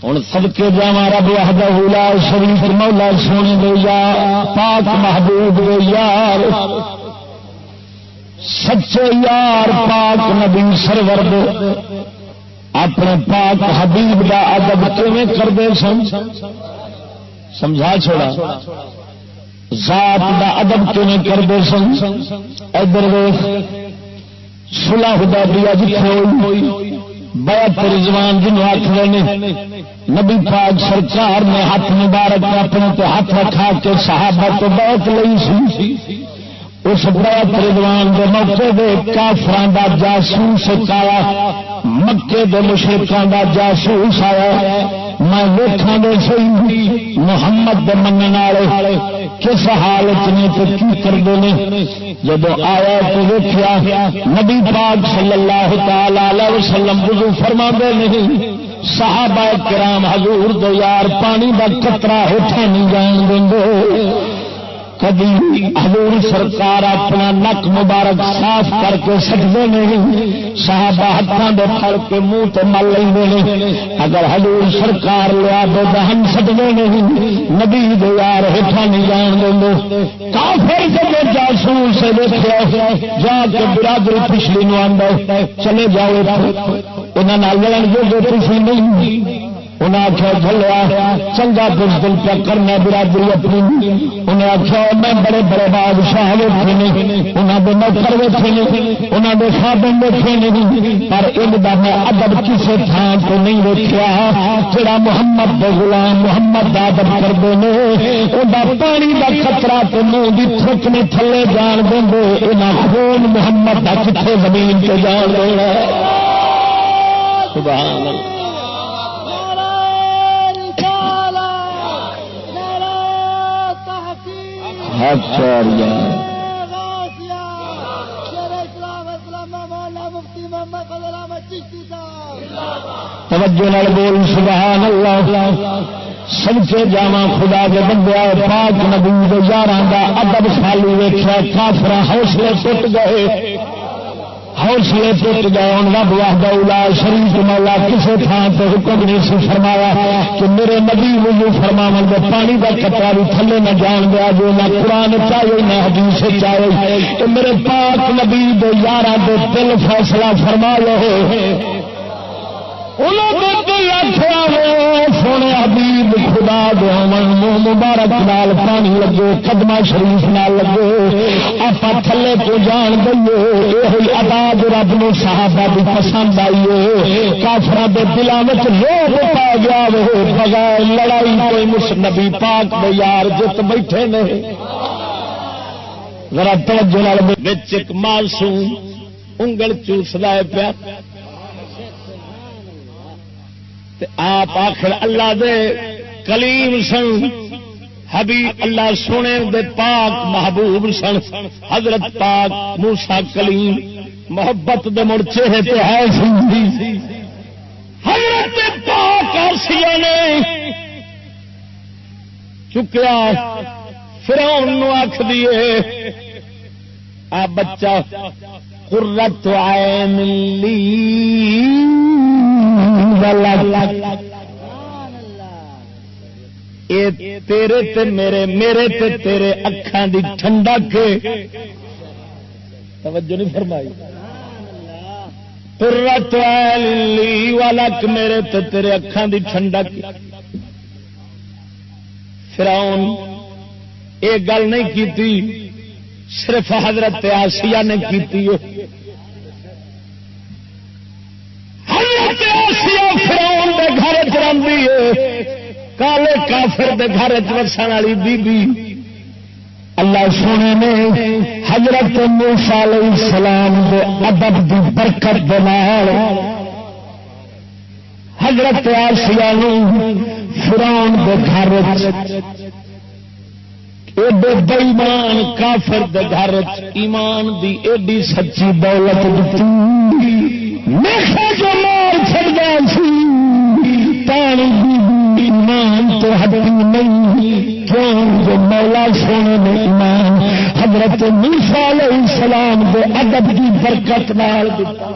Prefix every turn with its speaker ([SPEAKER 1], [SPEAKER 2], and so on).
[SPEAKER 1] ہوں صدقے جاواں رب وحدہ لا شریک مولا سونے دے یار پاک محبوب دے یار سچے یار پاک نبی سرور دے اپنے پاک حبیب دا ادب کیویں کردے سن سمجھا چھوڑا ذات دا ادب کیویں کردے سن ادھر ویکھ صلح حدیبیہ جتھے ہوئی بیعت رضوان جنوں آکھدے نے نبی پاک سرکار نے ہاتھ مبارک اپنے تے ہاتھ رکھا کے صحابہ تو بیعت لئی سی اس بیعت رضوان دے موقع دے کافراں دا جاسوس آیا مکے دے مشرکاں دا جاسوس آیا میں ویکھاں دے صحیح محمد دے منن والے کس حالت نے تے کی کردے نے جب آیا تو ویکھیا نبی پاک صلی اللہ تعالی علیہ وسلم وضو فرماندے نہیں صحابہ کرام حضور دے یار پانی دا قطرہ ہوٹھا نہیں جان دیندے کبھی حضور سرکار اپنا نک مبارک صاف کر کے سکتے نہیں صحابہ ہاتھوں دے پھڑ کے منہ تے مل لیں اگر حضور سرکار لیا دے دہن سکتے نہیں نبی دے یار ہٹا نہیں جان دیں کافر جب جاسوس سے دیکھا جا کے برادری پچھلی نو آندا چلے جاؤ انہاں نال لڑن جو تسی نہیں انہیں آخیا جلیا چنگا بزدل پیا کرنا برادری اپنی انہیں آخیا میں بڑے بڑے بادشاہ ویٹے نے انہوں نے نوکر ویٹے نے انہوں نے خادم ویٹے نہیں پر ان کا میں ادب کسی تھان کو نہیں ویکھیا جڑا محمد دے غلام محمد کا ادب کرتے ہیں وہ پانی کا خطرہ تو منہ کی تھک نے تھلے جان دیں انہیں خون محمد کا کتنے زمین سے جان دینا سبحان اللہ توجہ نال بول سبحان اللہ سچے جاواں خدا دے بندے پاک نبی دے یاراں دا ادب سالی ویکھیا کافر حوصلے ٹوٹ گئے حوصلے ٹوٹ گئے ہوں رب وحدہ لا شریک مولا کسی تھان سے حکم نہیں سی فرمایا کہ میرے نبی وضو فرماون دے پانی کا قطرہ بھی تھلے نہ جان دیا جو نہ قرآن چاہیے نہ حدیث چاہیے کہ میرے پاک نبی دے یاراں دے دل فیصلہ فرما لو سونے حبیب خدا دے منہ مبارک نال پانی لگے قدمہ شریف نال لگے آپ تھلے کو جان دئیے یہ آداب رب نو صحابہ بھی پسند آئیے کافراں دے دلاں وچ روح پا گیا بغیر لڑائی کوئی نبی پاک دے یار جت بیٹھے نے ذرا توجہ نال وچ ایک معصوم انگل چوسدا ہے پیا آپ آخر اللہ دے کلیم سن حبیب اللہ سونے دے پاک محبوب سن حضرت پاک موسیٰ کلیم محبت دے مڑ چہرے تے ہے سی حضرت پاک آسیہ نے چکیا فرعون نو آکھ دیے آ بچہ قرۃ عین لی تیرے تے میرے تے تیرے اکھاں دی ٹھنڈک توجہ نہیں فرمائی قرۃ عین لی ولک میرے تے تیرے اکھاں دی ٹھنڈک فرعون یہ گل نہیں کیتی صرف حضرت آسیہ نے کیتی ہے فرعون دے گھر چ رہندی ہے کالے کافر دے گھر چ وسن والی بی بی اللہ سونے نے حضرت موسیٰ علیہ السلام دے ادب دی برکت دے نال حضرت آسیہ نو فرعون دے گھر ایڈے بےمان کافر دے گھر ایمان دی ایڈی سچی دولت دتی جو مار چڑھتا سی پانی ایمان تو ہٹی نہیں کیوں جو مولا سونے نے ایمان حضرت موسیٰ علیہ السلام کے ادب کی برکت نال دتا